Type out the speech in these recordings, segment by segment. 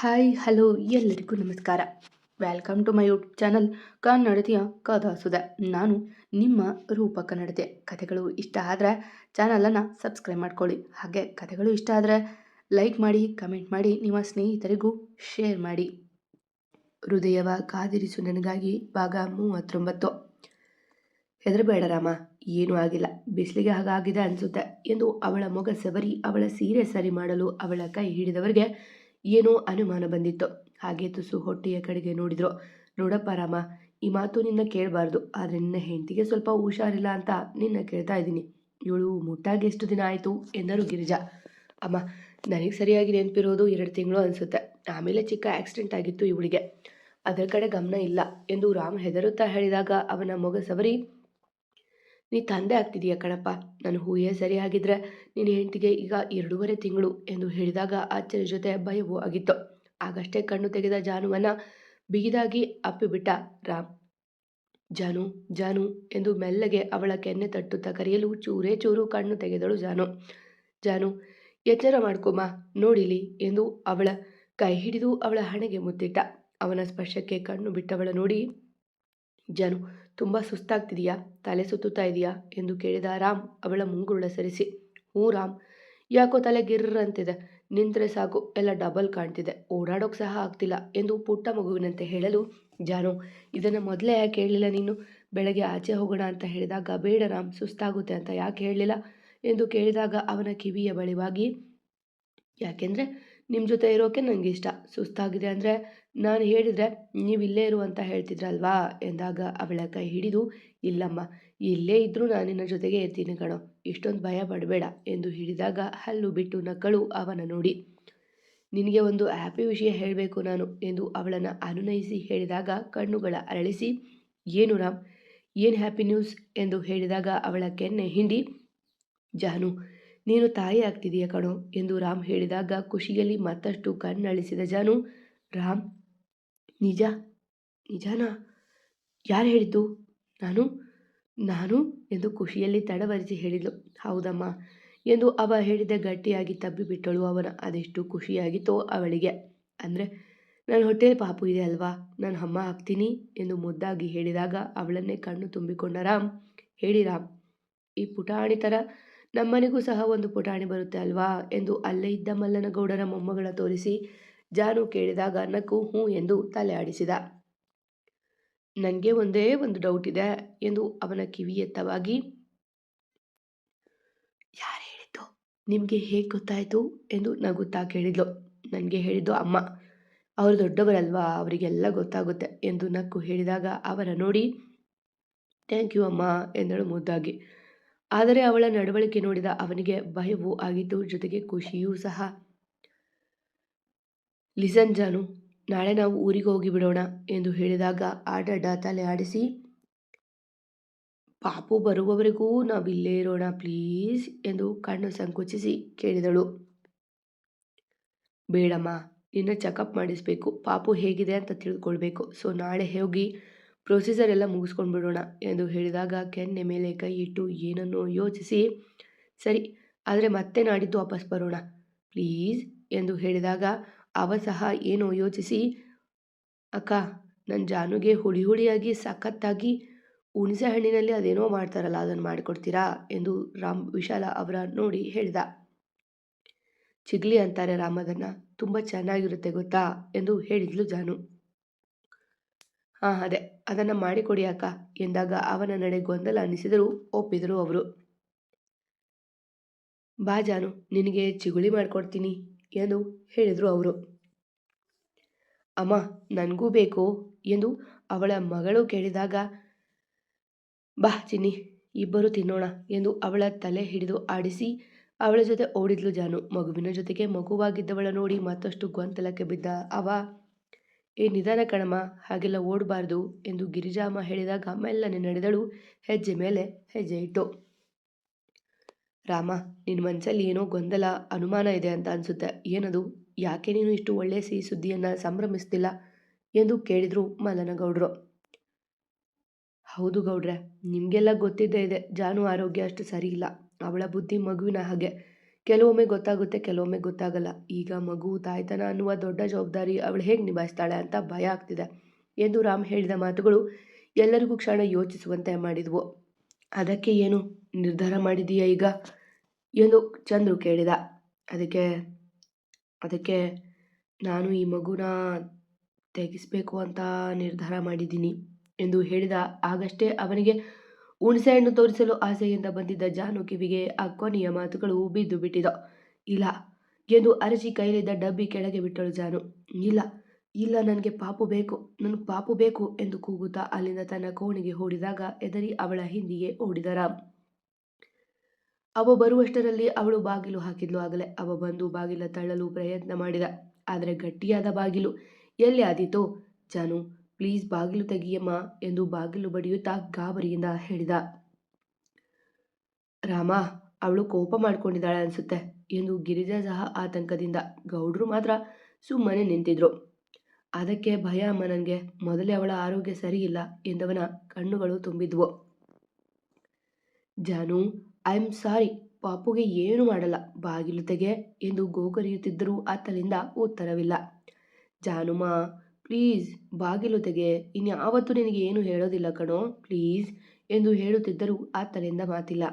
Hi hello ಎಲ್ಲರಿಗೂ ನಮಸ್ಕಾರ. Welcome to my YouTube channel ಕನ್ನಡತಿಯ ಕಥಾಸುಧೆ. ನಾನು ನಿಮ್ಮ ರೂಪ ಕನ್ನಡತೆ. ಕಥೆಗಳು ಇಷ್ಟ ಆದರೆ ಚಾನಲನ್ನು ಸಬ್ಸ್ಕ್ರೈಬ್ ಮಾಡ್ಕೊಳ್ಳಿ. ಹಾಗೆ ಕಥೆಗಳು ಇಷ್ಟ ಆದರೆ ಲೈಕ್ ಮಾಡಿ, ಕಮೆಂಟ್ ಮಾಡಿ, ನಿಮ್ಮ ಸ್ನೇಹಿತರಿಗೂ ಶೇರ್ ಮಾಡಿ. ಹೃದಯವ ಕಾದಿರಿಸು ನನಗಾಗಿ ಭಾಗ 39. ಹೆದರಬೇಡ ರಾಮ, ಏನೂ ಆಗಿಲ್ಲ, ಬಿಸಿಲಿಗೆ ಹಾಗಾಗಿದೆ ಅನಿಸುತ್ತೆ ಎಂದು ಅವಳ ಮೊಗ ಸವರಿ ಅವಳ ಸೀರೆ ಸರಿ ಮಾಡಲು ಅವಳ ಕೈ ಹಿಡಿದವರಿಗೆ ಏನೋ ಅನುಮಾನ ಬಂದಿತ್ತು. ಹಾಗೆ ತುಸು ಹೊಟ್ಟೆಯ ಕಡೆಗೆ ನೋಡಿದ್ರು. ನೋಡಪ್ಪ ರಾಮ, ಈ ಮಾತು ನಿನ್ನ ಕೇಳಬಾರ್ದು, ಆದರೆ ನಿನ್ನ ಹೆಂಡತಿಗೆ ಸ್ವಲ್ಪ ಹುಷಾರಿಲ್ಲ ಅಂತ ನಿನ್ನ ಕೇಳ್ತಾ ಇದ್ದೀನಿ. ಇವಳು ಮುಟ್ಟಾಗಿ ಎಷ್ಟು ದಿನ ಆಯಿತು ಎಂದರು ಗಿರಿಜಾ. ಅಮ್ಮ, ನನಗೆ ಸರಿಯಾಗಿ ನೆನಪಿರೋದು 2 ತಿಂಗಳು ಅನಿಸುತ್ತೆ. ಆಮೇಲೆ ಚಿಕ್ಕ ಆಕ್ಸಿಡೆಂಟ್ ಆಗಿತ್ತು ಇವಳಿಗೆ, ಅದರ ಕಡೆ ಗಮನ ಇಲ್ಲ ಎಂದು ರಾಮ್ ಹೆದರುತ್ತಾ ಹೇಳಿದಾಗ ಅವನ ಮೊಗ ಸವರಿ, ನೀ ತಂದೆ ಆಗ್ತಿದೀಯ ಕಣಪ್ಪ, ನನ್ನ ಹೂಯೇ ಸರಿಯಾಗಿದ್ರೆ ನಿನ್ನ ಹೆಂಡತಿಗೆ ಈಗ 2.5 ತಿಂಗಳು ಎಂದು ಹೇಳಿದಾಗ ಅಚ್ಚರಿ ಜೊತೆ ಭಯವೂ ಆಗಿತ್ತು. ಆಗಷ್ಟೇ ಕಣ್ಣು ತೆಗೆದ ಜಾನುವನ್ನ ಬಿಗಿದಾಗಿ ಅಪ್ಪಿಬಿಟ್ಟ ರಾಮ್. ಜಾನು, ಜಾನು ಎಂದು ಮೆಲ್ಲಗೆ ಅವಳ ಕೆನ್ನೆ ತಟ್ಟುತ್ತಾ ಕರೆಯಲು ಚೂರೇ ಚೂರು ಕಣ್ಣು ತೆಗೆದಳು ಜಾನು. ಜಾನು, ಎಚ್ಚರ ಮಾಡ್ಕೊಮ್ಮ, ನೋಡಿಲಿ ಎಂದು ಅವಳ ಕೈ ಹಿಡಿದು ಅವಳ ಹಣೆಗೆ ಮುತ್ತಿಟ್ಟ. ಅವನ ಸ್ಪರ್ಶಕ್ಕೆ ಕಣ್ಣು ಬಿಟ್ಟವಳ ನೋಡಿ, ಜಾನು, ತುಂಬ ಸುಸ್ತಾಗ್ತಿದೆಯಾ, ತಲೆ ಸುತ್ತುತ್ತಾ ಇದೆಯಾ ಎಂದು ಕೇಳಿದ ರಾಮ್ ಅವಳ ಮುಂಗುರುಳ ಸರಿಸಿ. ಹ್ಞೂ ರಾಮ್, ಯಾಕೋ ತಲೆ ಗಿರ್ರಂತಿದೆ, ನಿಂತರೆ ಸಾಕು ಎಲ್ಲ ಡಬಲ್ ಕಾಣ್ತಿದೆ, ಓಡಾಡೋಕೆ ಸಹ ಆಗ್ತಿಲ್ಲ ಎಂದು ಪುಟ್ಟ ಮಗುವಿನಂತೆ ಹೇಳಲು, ಜಾನು, ಇದನ್ನು ಮೊದಲೇ ಯಾಕೆ ಹೇಳಲಿಲ್ಲ ನೀನು? ಬೆಳಗ್ಗೆ ಆಚೆ ಹೋಗೋಣ ಅಂತ ಹೇಳಿದಾಗ ಬೇಡ ರಾಮ್, ಸುಸ್ತಾಗುತ್ತೆ ಅಂತ ಯಾಕೆ ಹೇಳಲಿಲ್ಲ ಎಂದು ಕೇಳಿದಾಗ ಅವನ ಕಿವಿಯ ಬಳಿವಾಗಿ, ಯಾಕೆಂದರೆ ನಿಮ್ಮ ಜೊತೆ ಇರೋಕೆ ನನಗೆ ಇಷ್ಟ, ಸುಸ್ತಾಗಿದೆ ಅಂದರೆ ನಾನು ಹೇಳಿದರೆ ನೀವು ಇಲ್ಲೇ ಇರು ಅಂತ ಹೇಳ್ತಿದ್ರಲ್ವಾ ಎಂದಾಗ ಅವಳ ಕೈ ಹಿಡಿದು, ಇಲ್ಲಮ್ಮ, ಇಲ್ಲೇ ಇದ್ದರೂ ನಾನು ನಿನ್ನ ಜೊತೆಗೆ ಇರ್ತೀನಿ ಕಣೋ, ಇಷ್ಟೊಂದು ಭಯ ಪಡಬೇಡ ಎಂದು ಹೇಳಿದಾಗ ಹಲ್ಲು ಬಿಟ್ಟು ನಕ್ಕಳು ಅವನ ನೋಡಿ. ನಿನಗೆ ಒಂದು ಹ್ಯಾಪಿ ವಿಷಯ ಹೇಳಬೇಕು ನಾನು ಎಂದು ಅವಳನ್ನು ಅನುನಯಿಸಿ ಹೇಳಿದಾಗ ಕಣ್ಣುಗಳ ಅರಳಿಸಿ, ಏನು ರಾಮ್, ಏನು ಹ್ಯಾಪಿ ನ್ಯೂಸ್ ಎಂದು ಹೇಳಿದಾಗ ಅವಳ ಕೆನ್ನೆ ಹಿಂಡಿ, ಜಾನು, ನೀನು ತಾಯಿ ಆಗ್ತಿದೀಯ ಕಣೋ ಎಂದು ರಾಮ್ ಹೇಳಿದಾಗ ಖುಷಿಯಲ್ಲಿ ಮತ್ತಷ್ಟು ಕಣ್ಣಳಿಸಿದ ಜಾನು, ರಾಮ್, ನಿಜ, ನಿಜನಾ? ಯಾರು ಹೇಳಿದ್ದು? ನಾನು ನಾನು ಎಂದು ಖುಷಿಯಲ್ಲಿ ತಡವರಿಸಿ ಹೇಳಿದ್ಲು. ಹೌದಮ್ಮ ಎಂದು ಅವ ಹೇಳಿದ ಗಟ್ಟಿಯಾಗಿ ತಬ್ಬಿಬಿಟ್ಟಳು ಅವನ. ಅದೆಷ್ಟು ಖುಷಿಯಾಗಿತ್ತೋ ಅವಳಿಗೆ. ಅಂದರೆ ನನ್ನ ಹೊಟ್ಟೆಯಲ್ಲಿ ಪಾಪು ಇದೆ ಅಲ್ವಾ, ನಾನು ಅಮ್ಮ ಆಗ್ತೀನಿ ಎಂದು ಮುದ್ದಾಗಿ ಹೇಳಿದಾಗ ಅವಳನ್ನೇ ಕಣ್ಣು ತುಂಬಿಕೊಂಡ ರಾಮ್, ಹೇಳಿ ರಾಮ್, ಈ ಪುಟಾಣಿ ಥರ ನಮ್ಮನೆಗೂ ಸಹ ಒಂದು ಪುಟಾಣಿ ಬರುತ್ತೆ ಅಲ್ವಾ ಎಂದು ಅಲ್ಲೇ ಇದ್ದ ಮಲ್ಲನಗೌಡರ ಮೊಮ್ಮಗಳ ತೋರಿಸಿ ಜಾನು ಕೇಳಿದಾಗ ನಕ್ಕು ಹ್ಞೂ ಎಂದು ತಲೆ ಆಡಿಸಿದ. ನನಗೆ ಒಂದೇ ಒಂದು ಡೌಟ್ ಇದೆ ಎಂದು ಅವನ ಕಿವಿಯೆತ್ತವಾಗಿ, ಯಾರು ಹೇಳಿದ್ದು, ನಿಮಗೆ ಹೇಗೆ ಗೊತ್ತಾಯಿತು ಎಂದು ನಗುತ್ತಾ ಕೇಳಿದ್ಲು. ನನಗೆ ಹೇಳಿದ್ದು ಅಮ್ಮ, ಅವರು ದೊಡ್ಡವರಲ್ವಾ, ಅವರಿಗೆಲ್ಲ ಗೊತ್ತಾಗುತ್ತೆ ಎಂದು ನಕ್ಕು ಹೇಳಿದಾಗ ಅವರ ನೋಡಿ, ಥ್ಯಾಂಕ್ ಯು ಅಮ್ಮ ಎಂದಳು ಮುದ್ದಾಗಿ. ಆದರೆ ಅವಳ ನಡವಳಿಕೆ ನೋಡಿದ ಅವನಿಗೆ ಭಯವೂ ಆಗಿತ್ತು, ಜೊತೆಗೆ ಖುಷಿಯೂ ಸಹ. ಲಿಸನ್ ಜಾನು, ನಾಳೆ ನಾವು ಊರಿಗೆ ಹೋಗಿ ಬಿಡೋಣ ಎಂದು ಹೇಳಿದಾಗ ಆಡಡ್ಡ ತಲೆ ಆಡಿಸಿ, ಪಾಪು ಬರುವವರೆಗೂ ನಾವಿಲ್ಲೇ ಇರೋಣ ಪ್ಲೀಸ್ ಎಂದು ಕಣ್ಣು ಸಂಕುಚಿಸಿ ಕೇಳಿದಳು. ಬೇಡಮ್ಮ, ನಿನ್ನ ಚೆಕಪ್ ಮಾಡಿಸ್ಬೇಕು, ಪಾಪು ಹೇಗಿದೆ ಅಂತ ತಿಳ್ಕೊಳ್ಬೇಕು, ಸೊ ನಾಳೆ ಹೋಗಿ ಪ್ರೊಸೀಜರ್ ಎಲ್ಲ ಮುಗಿಸ್ಕೊಂಡು ಬಿಡೋಣ ಎಂದು ಹೇಳಿದಾಗ ಕೆನ್ನೆ ಮೇಲೆ ಕೈ ಇಟ್ಟು ಏನನ್ನೋ ಯೋಚಿಸಿ, ಸರಿ, ಆದರೆ ಮತ್ತೆ ನಾಡಿದ್ದು ವಾಪಸ್ ಬರೋಣ ಪ್ಲೀಸ್ ಎಂದು ಹೇಳಿದಾಗ ಅವ ಸಹ ಏನೋ ಯೋಚಿಸಿ, ಅಕ್ಕ, ನನ್ನ ಜಾನುಗೆ ಹುಳಿ ಹುಳಿಯಾಗಿ ಸಖತ್ತಾಗಿ ಹುಣಸೆ ಹಣ್ಣಿನಲ್ಲಿ ಅದೇನೋ ಮಾಡ್ತಾರಲ್ಲ, ಅದನ್ನು ಮಾಡಿಕೊಡ್ತೀರಾ ಎಂದು ರಾಮ್ ವಿಶಾಲ ಅವರ ನೋಡಿ ಹೇಳಿದ. ಚಿಗ್ಲಿ ಅಂತಾರೆ ರಾಮ್, ಅದನ್ನು ತುಂಬ ಚೆನ್ನಾಗಿರುತ್ತೆ ಗೊತ್ತಾ ಎಂದು ಹೇಳಿದ್ಲು ಜಾನು. ಹಾಂ ಅದೇ, ಅದನ್ನು ಮಾಡಿಕೊಡಿ ಅಕ್ಕ ಎಂದಾಗ ಅವನ ನಡೆ ಗೊಂದಲ ಅನ್ನಿಸಿದರೂ ಒಪ್ಪಿದರು ಅವರು. ಬಾ ಜಾನು, ನಿನಗೆ ಚಿಗುಳಿ ಮಾಡಿಕೊಡ್ತೀನಿ ಎಂದು ಹೇಳಿದರು ಅವರು. ಅಮ್ಮ, ನನಗೂ ಬೇಕು ಎಂದು ಅವಳ ಮಗಳು ಕೇಳಿದಾಗ, ಬಾ ಚಿನ್ನಿ, ಇಬ್ಬರು ತಿನ್ನೋಣ ಎಂದು ಅವಳ ತಲೆ ಹಿಡಿದು ಆಡಿಸಿ ಅವಳ ಜೊತೆ ಓಡಿದ್ಲು ಜಾನು. ಮಗುವಿನ ಜೊತೆಗೆ ಮಗುವಾಗಿದ್ದವಳ ನೋಡಿ ಮತ್ತಷ್ಟು ಗೊಂದಲಕ್ಕೆ ಬಿದ್ದ ಅವ, ನಿಧಾನ ಕಣಮ್ಮ, ಹಾಗೆಲ್ಲ ಓಡಬಾರ್ದು ಎಂದು ಗಿರಿಜಾಮ್ಮ ಹೇಳಿದಾಗ ಮೆಲ್ಲನೆ ನಡೆದಳು, ಹೆಜ್ಜೆ ಮೇಲೆ ಹೆಜ್ಜೆ ಇಟ್ಟು. ರಾಮ, ನಿನ್ನ ಮನಸ್ಸಲ್ಲಿ ಏನೋ ಗೊಂದಲ, ಅನುಮಾನ ಇದೆ ಅಂತ ಅನಿಸುತ್ತೆ, ಏನದು, ಯಾಕೆ ನೀನು ಇಷ್ಟು ಒಳ್ಳೆಯ ಸಿಹಿ ಸುದ್ದಿಯನ್ನು ಸಂಭ್ರಮಿಸ್ತಿಲ್ಲ ಎಂದು ಕೇಳಿದರು ಮಲ್ಲನಗೌಡರು. ಹೌದು ಗೌಡ್ರೆ, ನಿಮಗೆಲ್ಲ ಗೊತ್ತಿದ್ದೇ ಇದೆ, ಜಾನು ಆರೋಗ್ಯ ಅಷ್ಟು ಸರಿ ಇಲ್ಲ, ಅವಳ ಬುದ್ಧಿ ಮಗುವಿನ ಹಾಗೆ, ಕೆಲವೊಮ್ಮೆ ಗೊತ್ತಾಗುತ್ತೆ, ಕೆಲವೊಮ್ಮೆ ಗೊತ್ತಾಗಲ್ಲ. ಈಗ ಮಗು ತಾಯ್ತನ ಅನ್ನುವ ದೊಡ್ಡ ಜವಾಬ್ದಾರಿ ಅವಳು ಹೇಗೆ ನಿಭಾಯಿಸ್ತಾಳೆ ಅಂತ ಭಯ ಆಗ್ತಿದೆ ಎಂದು ರಾಮ್ ಹೇಳಿದ ಮಾತುಗಳು ಎಲ್ಲರಿಗೂ ಕ್ಷಣ ಯೋಚಿಸುವಂತೆ ಮಾಡಿದ್ವು. ಅದಕ್ಕೆ ಏನು ನಿರ್ಧಾರ ಮಾಡಿದೀಯಾ ಈಗ ಎಂದು ಚಂದ್ರು ಕೇಳಿದ. ಅದಕ್ಕೆ ಅದಕ್ಕೆ ನಾನು ಈ ಮಗುನ ತೆಗೆಸಬೇಕು ಅಂತ ನಿರ್ಧಾರ ಮಾಡಿದ್ದೀನಿ ಎಂದು ಹೇಳಿದ. ಆಗಷ್ಟೇ ಅವನಿಗೆ ಹುಣಸೆಹಣ್ಣು ತೋರಿಸಲು ಆಸೆಯಿಂದ ಬಂದಿದ್ದ ಜಾನು ಕಿವಿಗೆ ಆ ಕೊನೆಯ ಮಾತುಗಳು ಬಿದ್ದು ಬಿಟ್ಟಿದ. ಇಲ್ಲ ಎಂದು ಅರಸಿ ಕೈಲಿದ್ದ ಡಬ್ಬಿ ಕೆಳಗೆ ಬಿಟ್ಟಳು ಜಾನು. ಇಲ್ಲ ಇಲ್ಲ, ನನಗೆ ಪಾಪು ಬೇಕು, ನನಗೆ ಪಾಪು ಬೇಕು ಎಂದು ಕೂಗುತ್ತಾ ಅಲ್ಲಿಂದ ತನ್ನ ಕೋಣೆಗೆ ಓಡಿದಾಗ ಎದರಿ ಅವಳ ಹಿಂದಿಗೆ ಓಡಿದ ರಾಮ್. ಅವ ಬರುವಷ್ಟರಲ್ಲಿ ಅವಳು ಬಾಗಿಲು ಹಾಕಿದ್ಲು. ಆಗಲೇ ಅವ ಬಂದು ಬಾಗಿಲ ತಳ್ಳಲು ಪ್ರಯತ್ನ ಮಾಡಿದ. ಆದರೆ ಗಟ್ಟಿಯಾದ ಬಾಗಿಲು. ಎಲ್ಲಿ ಆದೀತೋ? ಜಾನು, ಪ್ಲೀಸ್ ಬಾಗಿಲು ತೆಗಿಯಮ್ಮ ಎಂದು ಬಾಗಿಲು ಬಡಿಯುತ್ತಾ ಗಾಬರಿಯಿಂದ ಹೇಳಿದ. ರಾಮ, ಅವಳು ಕೋಪ ಮಾಡ್ಕೊಂಡಿದ್ದಾಳೆ ಅನ್ಸುತ್ತೆ ಎಂದು ಗಿರಿಜಾ ಸಹ ಆತಂಕದಿಂದ. ಗೌಡ್ರು ಮಾತ್ರ ಸುಮ್ಮನೆ ನಿಂತಿದ್ರು. ಅದಕ್ಕೆ ಭಯ ಅಮ್ಮ ನನಗೆ. ಮೊದಲೇ ಅವಳ ಆರೋಗ್ಯ ಸರಿ ಇಲ್ಲ ಎಂದವನ ಕಣ್ಣುಗಳು ತುಂಬಿದ್ವು. ಜಾನು, ಐ ಆಮ್ ಸಾರಿ, ಪಾಪುಗೆ ಏನು ಮಾಡಲ್ಲ, ಬಾಗಿಲು ತೆಗೆ ಎಂದು ಗೋಗರಿಯುತ್ತಿದ್ದರೂ ಅತ್ತಲಿಂದ ಉತ್ತರವಿಲ್ಲ. ಜಾನುಮಾ, ಪ್ಲೀಸ್ ಬಾಗಿಲು ತೆಗೆ, ಇನ್ಯಾವತ್ತೂ ನಿನಗೆ ಏನು ಹೇಳೋದಿಲ್ಲ ಕಣೋ, ಪ್ಲೀಸ್ ಎಂದು ಹೇಳುತ್ತಿದ್ದರೂ ಅತ್ತಲಿಂದ ಮಾತಿಲ್ಲ.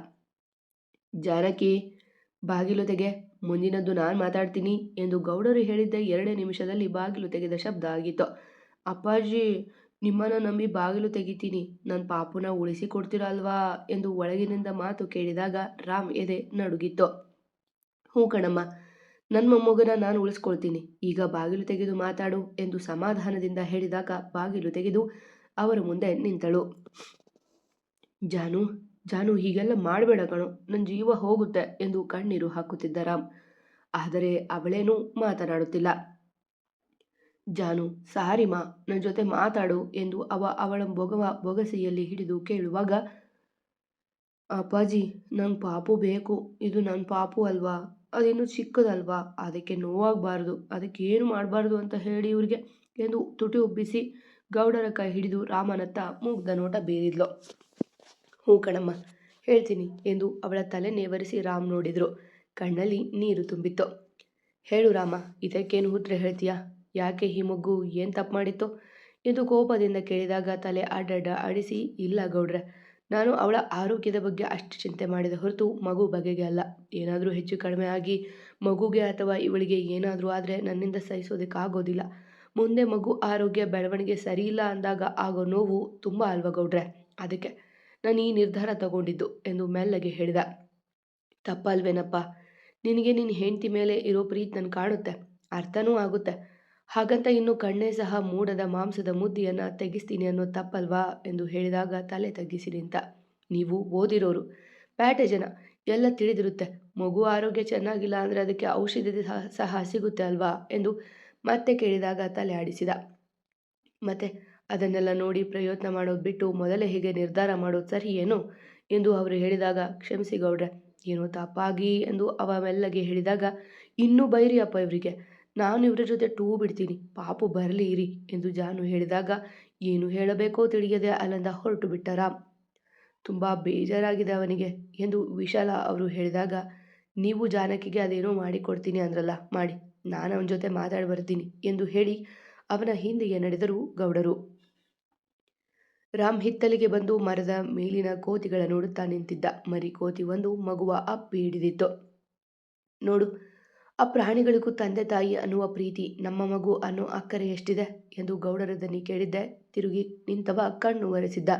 ಜಾನಕಿ, ಬಾಗಿಲು ತೆಗೆ, ಮುಂದಿನದ್ದು ನಾನು ಮಾತಾಡ್ತೀನಿ ಎಂದು ಗೌಡರು ಹೇಳಿದ್ದ 2 ನಿಮಿಷದಲ್ಲಿ ಬಾಗಿಲು ತೆಗೆದ ಶಬ್ದ ಆಗಿತ್ತು. ಅಪ್ಪಾಜಿ, ನಿಮ್ಮನ್ನು ನಂಬಿ ಬಾಗಿಲು ತೆಗಿತೀನಿ, ನನ್ನ ಪಾಪುನ ಉಳಿಸಿಕೊಡ್ತೀರಾ ಅಲ್ವಾ ಎಂದು ಒಳಗಿನಿಂದ ಮಾತು ಕೇಳಿದಾಗ ರಾಮ್ ಎದೆ ನಡುಗಿತ್ತು. ಹ್ಞೂ ಕಣಮ್ಮ, ನನ್ನ ಮೊಮ್ಮಗನ ನಾನು ಉಳಿಸ್ಕೊಳ್ತೀನಿ, ಈಗ ಬಾಗಿಲು ತೆಗೆದು ಮಾತಾಡು ಎಂದು ಸಮಾಧಾನದಿಂದ ಹೇಳಿದಾಗ ಬಾಗಿಲು ತೆಗೆದು ಅವರ ಮುಂದೆ ನಿಂತಳು. ಜಾನು, ಜಾನು, ಹೀಗೆಲ್ಲ ಮಾಡಬೇಡ ಕಣೋ, ನನ್ನ ಜೀವ ಹೋಗುತ್ತೆ ಎಂದು ಕಣ್ಣೀರು ಹಾಕುತ್ತಿದ್ದ ರಾಮ್. ಆದರೆ ಅವಳೇನೂ ಮಾತನಾಡುತ್ತಿಲ್ಲ. ಜಾನು, ಸಾರಿ ಮಾ, ನನ್ನ ಜೊತೆ ಮಾತಾಡು ಎಂದು ಅವಳ ಬೊಗಸೆಯಲ್ಲಿ ಹಿಡಿದು ಕೇಳುವಾಗ, ಅಪ್ಪಾಜಿ, ನಂಗೆ ಪಾಪು ಬೇಕು, ಇದು ನನ್ನ ಪಾಪು ಅಲ್ವಾ, ಅದಿನ್ನೂ ಚಿಕ್ಕದಲ್ವಾ, ಅದಕ್ಕೆ ನೋವಾಗಬಾರ್ದು, ಅದಕ್ಕೆ ಏನು ಮಾಡಬಾರ್ದು ಅಂತ ಹೇಳಿ ಇವ್ರಿಗೆ ಎಂದು ತುಟಿ ಉಬ್ಬಿಸಿ ಗೌಡರ ಕೈ ಹಿಡಿದು ರಾಮನತ್ತ ಮುಗ್ಧ ನೋಟ ಬೀರಿದ್ಲು. ಹ್ಞೂ ಕಣಮ್ಮ, ಹೇಳ್ತೀನಿ ಎಂದು ಅವಳ ತಲೆ ನೇವರಿಸಿ ರಾಮ್ ನೋಡಿದ್ರು. ಕಣ್ಣಲ್ಲಿ ನೀರು ತುಂಬಿತ್ತು. ಹೇಳು ರಾಮ, ಇದಕ್ಕೇನು ಉತ್ತರ ಹೇಳ್ತೀಯಾ? ಯಾಕೆ ಈ ಮಗು ಏನು ತಪ್ಪು ಮಾಡಿತ್ತು ಎಂದು ಕೋಪದಿಂದ ಕೇಳಿದಾಗ ತಲೆ ಅಡ್ಡಡ್ಡ ಆಡಿಸಿ, ಇಲ್ಲ ಗೌಡ್ರೆ, ನಾನು ಅವಳ ಆರೋಗ್ಯದ ಬಗ್ಗೆ ಅಷ್ಟು ಚಿಂತೆ ಮಾಡಿದ ಹೊರತು ಮಗು ಬಗೆಗೆ ಅಲ್ಲ. ಏನಾದರೂ ಹೆಚ್ಚು ಕಡಿಮೆ ಆಗಿ ಮಗುಗೆ ಅಥವಾ ಇವಳಿಗೆ ಏನಾದರೂ ಆದರೆ ನನ್ನಿಂದ ಸಹಿಸೋದಕ್ಕಾಗೋದಿಲ್ಲ. ಮುಂದೆ ಮಗು ಆರೋಗ್ಯ ಬೆಳವಣಿಗೆ ಸರಿಯಿಲ್ಲ ಅಂದಾಗ ಆಗೋ ನೋವು ತುಂಬ ಅಲ್ವಾ ಗೌಡ್ರೆ, ಅದಕ್ಕೆ ನಾನು ಈ ನಿರ್ಧಾರ ತಗೊಂಡಿದ್ದು ಎಂದು ಮೆಲ್ಲಗೆ ಹೇಳಿದ. ತಪ್ಪಲ್ವೇನಪ್ಪ, ನಿನಗೆ ನಿನ್ನ ಹೆಂಡತಿ ಮೇಲೆ ಇರೋ ಪ್ರೀತಿ ನನಗೆ ಕಾಣುತ್ತೆ, ಅರ್ಥನೂ ಆಗುತ್ತೆ. ಹಾಗಂತ ಇನ್ನು ಕಣ್ಣೇ ಸಹ ಮೂಡದ ಮಾಂಸದ ಮುದ್ದಿಯನ್ನು ತೆಗಿಸ್ತೀನಿ ಅನ್ನೋ ತಪ್ಪಲ್ವಾ ಎಂದು ಹೇಳಿದಾಗ ತಲೆ ತಗ್ಗಿಸಿ ನಿಂತ. ನೀವು ಓದಿರೋರು, ಪ್ಯಾಟೆ ಜನ, ಎಲ್ಲ ತಿಳಿದಿರುತ್ತೆ. ಮಗು ಆರೋಗ್ಯ ಚೆನ್ನಾಗಿಲ್ಲ ಅಂದರೆ ಅದಕ್ಕೆ ಔಷಧಿ ಸಹ ಸಿಗುತ್ತೆ ಅಲ್ವಾ ಎಂದು ಮತ್ತೆ ಕೇಳಿದಾಗ ತಲೆ ಆಡಿಸಿದ. ಮತ್ತೆ ಅದನ್ನೆಲ್ಲ ನೋಡಿ ಪ್ರಯತ್ನ ಮಾಡೋದು ಬಿಟ್ಟು ಮೊದಲೇ ಹೀಗೆ ನಿರ್ಧಾರ ಮಾಡೋದು ಸರಿ ಏನು ಎಂದು ಅವರು ಹೇಳಿದಾಗ, ಕ್ಷಮಿಸಿ ಗೌಡ್ರೆ, ಏನೋ ತಪ್ಪಾಗಿ ಎಂದು ಅವ ಮೆಲ್ಲಗೆ ಹೇಳಿದಾಗ, ಇನ್ನೂ ಬೈರಿ ಅಪ್ಪ ಇವರಿಗೆ, ನಾನು ಇವರ ಜೊತೆ ಬಿಡ್ತೀನಿ, ಪಾಪು ಬರಲಿ ಇರಿ ಎಂದು ಜಾನು ಹೇಳಿದಾಗ ಏನು ಹೇಳಬೇಕೋ ತಿಳಿಯದೆ ಅಲ್ಲಿಂದ ಹೊರಟು ಬಿಟ್ಟ ರಾಮ್. ತುಂಬ ಬೇಜಾರಾಗಿದೆ ಅವನಿಗೆ ಎಂದು ವಿಶಾಲ ಅವರು ಹೇಳಿದಾಗ, ನೀವು ಜಾನಕಿಗೆ ಅದೇನೋ ಮಾಡಿಕೊಡ್ತೀನಿ ಅಂದ್ರಲ್ಲ, ಮಾಡಿ, ನಾನು ಅವನ ಜೊತೆ ಮಾತಾಡಿ ಬರ್ತೀನಿ ಎಂದು ಹೇಳಿ ಅವನ ಹಿಂದಿಗೆ ನಡೆದರು ಗೌಡರು. ರಾಮ್ ಹಿತ್ತಲಿಗೆ ಬಂದು ಮರದ ಮೇಲಿನ ಕೋತಿಗಳ ನೋಡುತ್ತಾ ನಿಂತಿದ್ದ. ಮರಿ ಕೋತಿ ಒಂದು ಮಗುವ ಅಪ್ಪಿ ಹಿಡಿದಿತ್ತು. ನೋಡು, ಆ ಪ್ರಾಣಿಗಳಿಗೂ ತಂದೆ ತಾಯಿ ಅನ್ನುವ ಪ್ರೀತಿ, ನಮ್ಮ ಮಗು ಅನ್ನೋ ಅಕ್ಕರೆ ಎಷ್ಟಿದೆ ಎಂದು ಗೌಡರ ದನಿ ಕೇಳಿದ್ದೆ. ತಿರುಗಿ ನಿಂತವ ಕಣ್ಣು ಒರೆಸಿದ್ದ.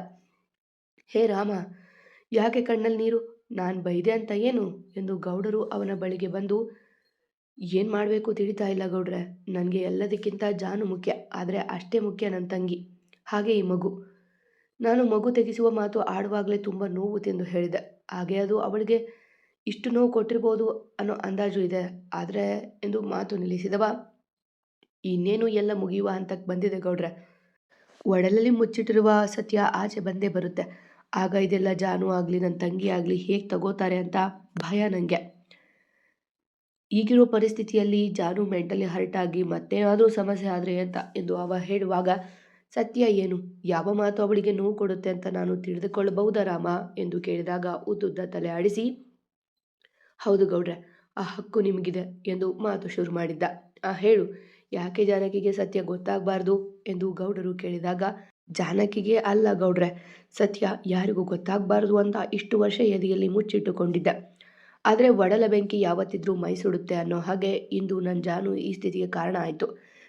ಹೇ ರಾಮ, ಯಾಕೆ ಕಣ್ಣಲ್ಲಿ ನೀರು? ನಾನು ಬೈದೆ ಅಂತ ಏನು ಎಂದು ಗೌಡರು ಅವನ ಬಳಿಗೆ ಬಂದು, ಏನು ಮಾಡಬೇಕು ತಿಳಿತಾ ಇಲ್ಲ ಗೌಡ್ರೆ, ನನಗೆ ಎಲ್ಲದಕ್ಕಿಂತ ಜಾನು ಮುಖ್ಯ, ಆದರೆ ಅಷ್ಟೇ ಮುಖ್ಯ ನನ್ನ ತಂಗಿ, ಹಾಗೆ ಈ ಮಗು. ನಾನು ಮಗು ತೆಗೆಸುವ ಮಾತು ಆಡುವಾಗಲೇ ತುಂಬ ನೋವು ತಿಂದು ಹೇಳಿದೆ. ಹಾಗೆ ಅದು ಅವಳಿಗೆ ಇಷ್ಟು ನೋವು ಕೊಟ್ಟಿರ್ಬೋದು ಅನ್ನೋ ಅಂದಾಜು ಇದೆ. ಆದರೆ ಎಂದು ಮಾತು ನಿಲ್ಲಿಸಿದವ, ಇನ್ನೇನು ಎಲ್ಲ ಮುಗಿಯುವ ಹಂತಕ್ಕೆ ಬಂದಿದೆ ಗೌಡ್ರೆ, ಒಡಲಲ್ಲಿ ಮುಚ್ಚಿಟ್ಟಿರುವ ಸತ್ಯ ಆಚೆ ಬಂದೇ ಬರುತ್ತೆ. ಆಗ ಇದೆಲ್ಲ ಜಾನು ಆಗಲಿ ನನ್ನ ತಂಗಿ ಆಗಲಿ ಹೇಗೆ ತಗೋತಾರೆ ಅಂತ ಭಯ ನನಗೆ. ಈಗಿರೋ ಪರಿಸ್ಥಿತಿಯಲ್ಲಿ ಜಾನು ಮೆಂಟಲಿ ಹರ್ಟ್ ಆಗಿ ಮತ್ತೇನಾದರೂ ಸಮಸ್ಯೆ ಆದರೆ ಅಂತ ಎಂದು ಅವ ಹೇಳುವಾಗ, ಸತ್ಯ ಏನು, ಯಾವ ಮಾತು ಅವಳಿಗೆ ನೋವು ಕೊಡುತ್ತೆ ಅಂತ ನಾನು ತಿಳಿದುಕೊಳ್ಳಬಹುದಾ ರಾಮ ಎಂದು ಕೇಳಿದಾಗ ಉದ್ದುದ್ದ ತಲೆ ಆಡಿಸಿ, ಹೌದು ಗೌಡ್ರೆ, ಆ ಹಕ್ಕು ನಿಮಗಿದೆ ಎಂದು ಮಾತು ಶುರು ಮಾಡಿದ್ದ. ಹೇಳು, ಯಾಕೆ ಜಾನಕಿಗೆ ಸತ್ಯ ಗೊತ್ತಾಗಬಾರ್ದು ಎಂದು ಗೌಡರು ಕೇಳಿದಾಗ, ಜಾನಕಿಗೆ ಅಲ್ಲ ಗೌಡ್ರೆ, ಸತ್ಯ ಯಾರಿಗೂ ಗೊತ್ತಾಗಬಾರ್ದು ಅಂತ ಇಷ್ಟು ವರ್ಷ ಎದೆಯಲ್ಲಿ ಮುಚ್ಚಿಟ್ಟುಕೊಂಡಿದ್ದೆ. ಆದರೆ ಒಡಲ ಬೆಂಕಿ ಯಾವತ್ತಿದ್ರೂ ಮೈ ಸುಡುತ್ತೆ ಅನ್ನೋ ಹಾಗೆ ಇಂದು ನನ್ನ ಜಾನು ಈ ಸ್ಥಿತಿಗೆ ಕಾರಣ ಆಯಿತು.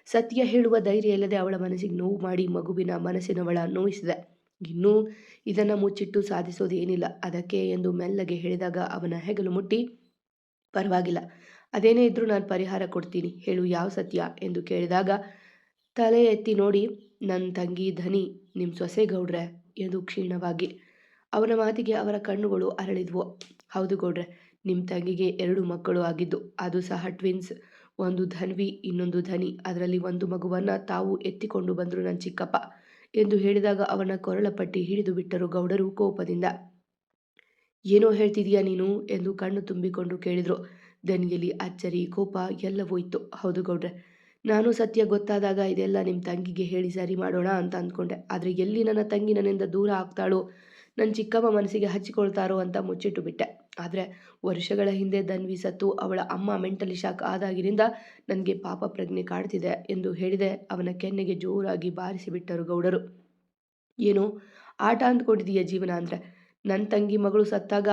ಸತ್ಯ ಹೇಳುವ ಧೈರ್ಯ ಇಲ್ಲದೆ ಅವಳ ಮನಸ್ಸಿಗೆ ನೋವು ಮಾಡಿ ಮಗುವಿನ ಮನಸ್ಸಿನವಳ ನೋಯಿಸಿದೆ. ಇನ್ನೂ ಇದನ್ನು ಮುಚ್ಚಿಟ್ಟು ಸಾಧಿಸೋದೇನಿಲ್ಲ ಅದಕ್ಕೆ ಎಂದು ಮೆಲ್ಲಗೆ ಹೇಳಿದಾಗ ಅವನ ಹೆಗಲು ಮುಟ್ಟಿ, ಪರವಾಗಿಲ್ಲ, ಅದೇನೇ ಇದ್ರೂ ನಾನು ಪರಿಹಾರ ಕೊಡ್ತೀನಿ, ಹೇಳು ಯಾವ ಸತ್ಯ ಎಂದು ಕೇಳಿದಾಗ ತಲೆ ಎತ್ತಿ ನೋಡಿ, ನನ್ನ ತಂಗಿ ಧನಿ ನಿಮ್ಮ ಸೊಸೆ ಗೌಡ್ರೆ ಎಂದು ಕ್ಷೀಣವಾಗಿ. ಅವನ ಮಾತಿಗೆ ಅವರ ಕಣ್ಣುಗಳು ಅರಳಿದ್ವು. ಹೌದು ಗೌಡ್ರೆ, ನಿಮ್ಮ ತಂಗಿಗೆ 2 ಮಕ್ಕಳು ಆಗಿದ್ದು, ಅದು ಸಹ ಟ್ವಿನ್ಸ್. ಒಂದು ಧನ್ವಿ, ಇನ್ನೊಂದು ಧನಿ. ಅದರಲ್ಲಿ ಒಂದು ಮಗುವನ್ನು ತಾವು ಎತ್ತಿಕೊಂಡು ಬಂದರು ನನ್ನ ಚಿಕ್ಕಪ್ಪ ಎಂದು ಹೇಳಿದಾಗ ಅವನ ಕೊರಳ ಪಟ್ಟಿ ಹಿಡಿದು ಬಿಟ್ಟರು ಗೌಡರು ಕೋಪದಿಂದ. ಏನೋ ಹೇಳ್ತಿದೀಯಾ ನೀನು ಎಂದು ಕಣ್ಣು ತುಂಬಿಕೊಂಡು ಕೇಳಿದ್ರು. ದನಿಯಲ್ಲಿ ಅಚ್ಚರಿ, ಕೋಪ ಎಲ್ಲವೂ ಇತ್ತು. ಹೌದು ಗೌಡ್ರೆ, ನಾನು ಸತ್ಯ ಗೊತ್ತಾದಾಗ ಇದೆಲ್ಲ ನಿಮ್ಮ ತಂಗಿಗೆ ಹೇಳಿ ಸರಿ ಮಾಡೋಣ ಅಂತ ಅಂದ್ಕೊಂಡೆ. ಆದರೆ ಎಲ್ಲಿ ನನ್ನ ತಂಗಿ ನನ್ನಿಂದ ದೂರ ಆಗ್ತಾಳೋ, ನನ್ನ ಚಿಕ್ಕಮ್ಮ ಮನಸ್ಸಿಗೆ ಹಚ್ಚಿಕೊಳ್ತಾರೋ ಅಂತ ಮುಚ್ಚಿಟ್ಟು ಬಿಟ್ಟೆ. ಆದರೆ ವರ್ಷಗಳ ಹಿಂದೆ ಧನ್ವಿ ಸತ್ತು ಅವಳ ಅಮ್ಮ ಮೆಂಟಲಿ ಶಾಕ್ ಆದಾಗಿನಿಂದ ನನಗೆ ಪಾಪ ಪ್ರಜ್ಞೆ ಕಾಡ್ತಿದೆ ಎಂದು ಹೇಳಿದೆ. ಅವನ ಕೆನ್ನೆಗೆ ಜೋರಾಗಿ ಬಾರಿಸಿಬಿಟ್ಟರು ಗೌಡರು. ಏನೋ ಆಟ ಅಂದ್ಕೊಂಡಿದೀಯ ಜೀವನ ಅಂದರೆ? ನನ್ನ ತಂಗಿ ಮಗಳು ಸತ್ತಾಗ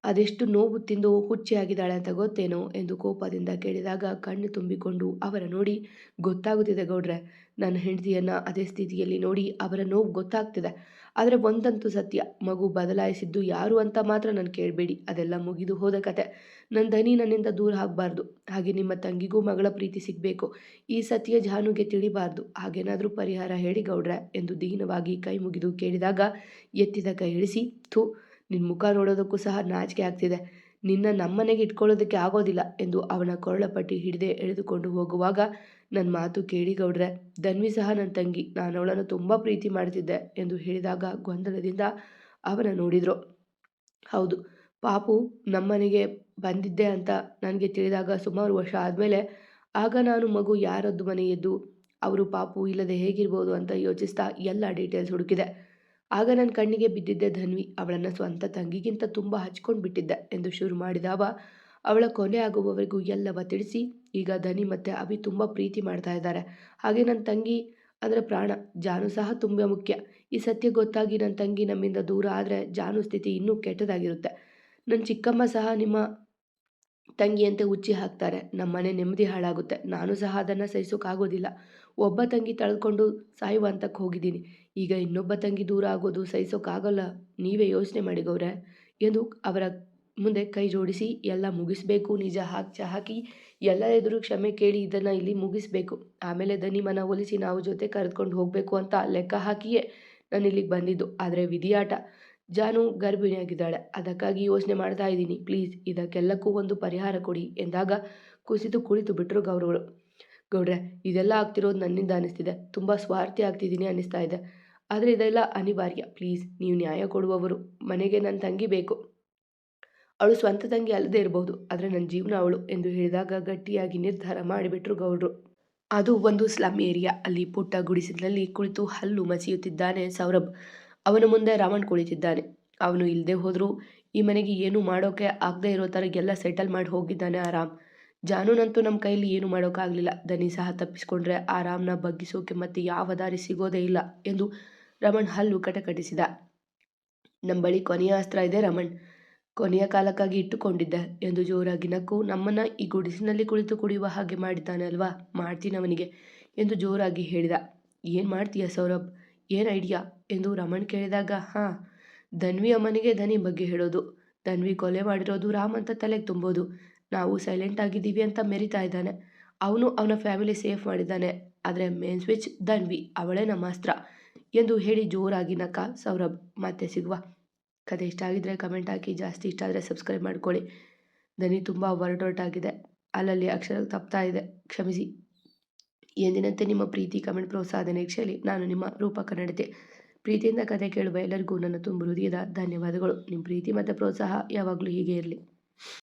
ಅದೆಷ್ಟು ನೋವು ತಿಂದು ಹುಚ್ಚಿಯಾಗಿದ್ದಾಳೆ ಅಂತ ಗೊತ್ತೇನೋ ಎಂದು ಕೋಪದಿಂದ ಕೇಳಿದಾಗ ಕಣ್ಣು ತುಂಬಿಕೊಂಡು ಅವರ ನೋಡಿ, ಗೊತ್ತಾಗುತ್ತಿದೆ ಗೌಡ್ರೆ, ನನ್ನ ಹೆಂಡತಿಯನ್ನು ಅದೇ ಸ್ಥಿತಿಯಲ್ಲಿ ನೋಡಿ ಅವರ ನೋವು ಗೊತ್ತಾಗ್ತಿದೆ. ಆದರೆ ಒಂದಂತೂ ಸತ್ಯ, ಮಗು ಬದಲಾಯಿಸಿದ್ದು ಯಾರು ಅಂತ ಮಾತ್ರ ನಾನು ಕೇಳಬೇಡಿ, ಅದೆಲ್ಲ ಮುಗಿದು ಹೋದ ಕತೆ. ನನ್ನ ದನಿ ನನ್ನಿಂದ ದೂರ ಆಗಬಾರ್ದು, ಹಾಗೆ ನಿಮ್ಮ ತಂಗಿಗೂ ಮಗಳ ಪ್ರೀತಿ ಸಿಗಬೇಕು. ಈ ಸತ್ಯ ಜಾನುಗೆ ತಿಳಿಬಾರ್ದು. ಹಾಗೇನಾದರೂ ಪರಿಹಾರ ಹೇಳಿ ಗೌಡ್ರೆ ಎಂದು ದೀನವಾಗಿ ಕೈ ಮುಗಿದು ಕೇಳಿದಾಗ ಎತ್ತಿದ ಕೈ ಇಳಿಸಿ, ಥೂ, ನಿನ್ನ ಮುಖ ನೋಡೋದಕ್ಕೂ ಸಹ ನಾಚಿಕೆ ಆಗ್ತಿದೆ, ನಿನ್ನ ನಮ್ಮನೆಗೆ ಇಟ್ಕೊಳ್ಳೋದಕ್ಕೆ ಆಗೋದಿಲ್ಲ ಎಂದು ಅವನ ಕೊರಳ ಪಟ್ಟಿ ಹಿಡಿದೇ ಎಳೆದುಕೊಂಡು ಹೋಗುವಾಗ, ನನ್ನ ಮಾತು ಕೇಳಿ ಗೌಡ್ರೆ, ಧನ್ವಿ ಸಹ ನನ್ನ ತಂಗಿ, ನಾನು ಅವಳನ್ನು ತುಂಬ ಪ್ರೀತಿ ಮಾಡ್ತಿದ್ದೆ ಎಂದು ಹೇಳಿದಾಗ ಗೊಂದಲದಿಂದ ಅವನ ನೋಡಿದ್ರು. ಹೌದು, ಪಾಪು ನಮ್ಮನೆಗೆ ಬಂದಿದ್ದೆ ಅಂತ ನನಗೆ ತಿಳಿದಾಗ ಸುಮಾರು ವರ್ಷ ಆದಮೇಲೆ, ಆಗ ನಾನು ಮಗು ಯಾರದ್ದು ಮನೆ ಎದ್ದು ಅವರು ಪಾಪು ಇಲ್ಲದೆ ಹೇಗಿರ್ಬೋದು ಅಂತ ಯೋಚಿಸ್ತಾ ಎಲ್ಲ ಡೀಟೇಲ್ಸ್ ಹುಡುಕಿದೆ. ಆಗ ನನ್ನ ಕಣ್ಣಿಗೆ ಬಿದ್ದಿದ್ದೆ ಧನ್ವಿ. ಅವಳನ್ನು ಸ್ವಂತ ತಂಗಿಗಿಂತ ತುಂಬ ಹಚ್ಕೊಂಡು ಬಿಟ್ಟಿದ್ದೆ ಎಂದು ಶುರು ಮಾಡಿದವ ಅವಳ ಕೊನೆ ಆಗುವವರೆಗೂ ಎಲ್ಲವ ತಿಳಿಸಿ, ಈಗ ಧನಿ ಮತ್ತು ಅಭಿ ತುಂಬ ಪ್ರೀತಿ ಮಾಡ್ತಾ ಇದ್ದಾರೆ. ಹಾಗೆ ನನ್ನ ತಂಗಿ ಅಂದರೆ ಪ್ರಾಣ, ಜಾನು ಸಹ ತುಂಬ ಮುಖ್ಯ. ಈ ಸತ್ಯ ಗೊತ್ತಾಗಿ ನನ್ನ ತಂಗಿ ನಮ್ಮಿಂದ ದೂರ ಆದರೆ ಜಾನು ಸ್ಥಿತಿ ಇನ್ನೂ ಕೆಟ್ಟದಾಗಿರುತ್ತೆ. ನನ್ನ ಚಿಕ್ಕಮ್ಮ ಸಹ ನಿಮ್ಮ ತಂಗಿಯಂತೆ ಹುಚ್ಚಿ ಹಾಕ್ತಾರೆ. ನಮ್ಮನೆ ನೆಮ್ಮದಿ ಹಾಳಾಗುತ್ತೆ. ನಾನು ಸಹ ಅದನ್ನು ಸಹಿಸೋಕ್ಕಾಗೋದಿಲ್ಲ. ಒಬ್ಬ ತಂಗಿ ತಳ್ಕೊಂಡು ಸಾಯುವ ಹಂತಕ್ಕೆ ಹೋಗಿದ್ದೀನಿ. ಈಗ ಇನ್ನೊಬ್ಬ ತಂಗಿ ದೂರ ಆಗೋದು ಸಹಿಸೋಕ್ಕಾಗಲ್ಲ. ನೀವೇ ಯೋಚನೆ ಮಾಡಿ ಗೌರೆ ಎಂದು ಅವರ ಮುಂದೆ ಕೈ ಜೋಡಿಸಿ, ಎಲ್ಲ ಮುಗಿಸ್ಬೇಕು, ನಿಜ ಹಾಕಿ ಎಲ್ಲ ಎದುರು ಕ್ಷಮೆ ಕೇಳಿ ಇದನ್ನು ಇಲ್ಲಿ ಮುಗಿಸ್ಬೇಕು. ಆಮೇಲೆ ಧನಿ ಮನ ಒಲಿಸಿ ನಾವು ಜೊತೆ ಕರೆದುಕೊಂಡು ಹೋಗಬೇಕು ಅಂತ ಲೆಕ್ಕ ಹಾಕಿಯೇ ನಾನು ಇಲ್ಲಿಗೆ ಬಂದಿದ್ದು. ಆದರೆ ವಿಧಿಯಾಟ, ಜಾನು ಗರ್ಭಿಣಿಯಾಗಿದ್ದಾಳೆ. ಅದಕ್ಕಾಗಿ ಯೋಚನೆ ಮಾಡ್ತಾ ಇದ್ದೀನಿ. ಪ್ಲೀಸ್ ಇದಕ್ಕೆಲ್ಲಕ್ಕೂ ಒಂದು ಪರಿಹಾರ ಕೊಡಿ ಎಂದಾಗ ಕುಸಿದು ಕುಳಿತು ಬಿಟ್ಟರು ಗೌರವರು. ಗೌಡ್ರೆ, ಇದೆಲ್ಲ ಆಗ್ತಿರೋದು ನನ್ನಿಂದ ಅನ್ನಿಸ್ತಿದೆ. ತುಂಬ ಸ್ವಾರ್ಥಿ ಆಗ್ತಿದ್ದೀನಿ ಅನ್ನಿಸ್ತಾ ಇದೆ. ಆದರೆ ಇದೆಲ್ಲ ಅನಿವಾರ್ಯ. ಪ್ಲೀಸ್, ನೀವು ನ್ಯಾಯ ಕೊಡುವವರು. ಮನೆಗೆ ನನ್ನ ತಂಗಿ ಬೇಕು. ಅವಳು ಸ್ವಂತ ತಂಗಿ ಅಲ್ಲದೆ ಇರಬಹುದು, ಆದರೆ ನನ್ನ ಜೀವನ ಅವಳು ಎಂದು ಹೇಳಿದಾಗ ಗಟ್ಟಿಯಾಗಿ ನಿರ್ಧಾರ ಮಾಡಿಬಿಟ್ರು ಗೌಡ್ರು. ಅದು ಒಂದು ಸ್ಲಮ್ ಏರಿಯಾ. ಅಲ್ಲಿ ಪುಟ್ಟ ಗುಡಿಸಿನಲ್ಲಿ ಕುಳಿತು ಹಲ್ಲು ಮಸಿಯುತ್ತಿದ್ದಾನೆ ಸೌರಭ್. ಅವನ ಮುಂದೆ ರಮಣ್ ಕುಳಿತಿದ್ದಾನೆ. ಅವನು ಇಲ್ಲದೆ ಹೋದರೂ ಈ ಮನೆಗೆ ಏನೂ ಮಾಡೋಕ್ಕೆ ಆಗದೆ ಇರೋ ಥರ ಎಲ್ಲ ಸೆಟಲ್ ಮಾಡಿ ಹೋಗಿದ್ದಾನೆ ಆರಾಮ್. ಜಾನುನಂತೂ ನಮ್ಮ ಕೈಯಲ್ಲಿ ಏನೂ ಮಾಡೋಕ್ಕಾಗಲಿಲ್ಲ. ದನಿ ಸಹ ತಪ್ಪಿಸ್ಕೊಂಡ್ರೆ ಆರಾಮ್ನ ಬಗ್ಗಿಸೋಕೆ ಮತ್ತೆ ಯಾವ ದಾರಿ ಸಿಗೋದೇ ಇಲ್ಲ ಎಂದು ರಮಣ್ ಹಲ್ಲು ಕಟಕಟಿಸಿದ. ನಮ್ಮ ಬಳಿ ಕೊನೆಯ ಅಸ್ತ್ರ ಇದೆ ರಮಣ್, ಕೊನೆಯ ಕಾಲಕ್ಕಾಗಿ ಇಟ್ಟುಕೊಂಡಿದ್ದೆ ಎಂದು ಜೋರಾಗಿ ನಕ್ಕು, ನಮ್ಮನ್ನು ಈ ಗುಡಿಸಿನಲ್ಲಿ ಕುಳಿತು ಕುಡಿಯುವ ಹಾಗೆ ಮಾಡಿದ್ದಾನೆ ಅಲ್ವಾ, ಮಾಡ್ತೀನಿ ಅವನಿಗೆ ಎಂದು ಜೋರಾಗಿ ಹೇಳಿದ. ಏನು ಮಾಡ್ತೀಯ ಸೌರಭ್, ಏನು ಐಡಿಯಾ ಎಂದು ರಮಣ್ ಕೇಳಿದಾಗ, ಹಾಂ, ಧನ್ವಿ ಅಮ್ಮನಿಗೆ ಧನಿ ಬಗ್ಗೆ ಹೇಳೋದು, ಧನ್ವಿ ಕೊಲೆ ಮಾಡಿರೋದು ರಾಮ್ ಅಂತ ತಲೆಗೆ ತುಂಬೋದು, ನಾವು ಸೈಲೆಂಟ್ ಆಗಿದ್ದೀವಿ ಅಂತ ಮೆರಿತಾ ಇದ್ದಾನೆ, ಅವನು ಅವನ ಫ್ಯಾಮಿಲಿ ಸೇಫ್ ಮಾಡಿದ್ದಾನೆ, ಆದರೆ ಮೇನ್ ಸ್ವಿಚ್ ಧನ್ವಿ, ಅವಳೇ ನಮ್ಮ ಅಸ್ತ್ರ ಎಂದು ಹೇಳಿ ಜೋರಾಗಿ ನಕ್ಕ ಸೌರಭ್. ಮತ್ತೆ ಸಿಗುವ. ಕತೆ ಇಷ್ಟ ಆಗಿದ್ರೆ ಕಮೆಂಟ್ ಹಾಕಿ, ಜಾಸ್ತಿ ಇಷ್ಟ ಆದರೆ ಸಬ್ಸ್ಕ್ರೈಬ್ ಮಾಡ್ಕೊಳ್ಳಿ. ಧ್ವನಿ ತುಂಬ ಒರಟೊರಟಾಗಿದೆ, ಅಲ್ಲಲ್ಲಿ ಅಕ್ಷರ ತಪ್ತಾ ಇದೆ, ಕ್ಷಮಿಸಿ. ಎಂದಿನಂತೆ ನಿಮ್ಮ ಪ್ರೀತಿ, ಕಮೆಂಟ್, ಪ್ರೋತ್ಸಾಹದ ನಿರೀಕ್ಷೆಯಲ್ಲಿ ನಾನು ನಿಮ್ಮ ರೂಪಕ ನಡತೆ. ಪ್ರೀತಿಯಿಂದ ಕತೆ ಕೇಳುವ ಎಲ್ಲರಿಗೂ ನನ್ನ ತುಂಬ ಹೃದಯದ ಧನ್ಯವಾದಗಳು. ನಿಮ್ಮ ಪ್ರೀತಿ ಮತ್ತು ಪ್ರೋತ್ಸಾಹ ಯಾವಾಗಲೂ ಹೀಗೆ ಇರಲಿ.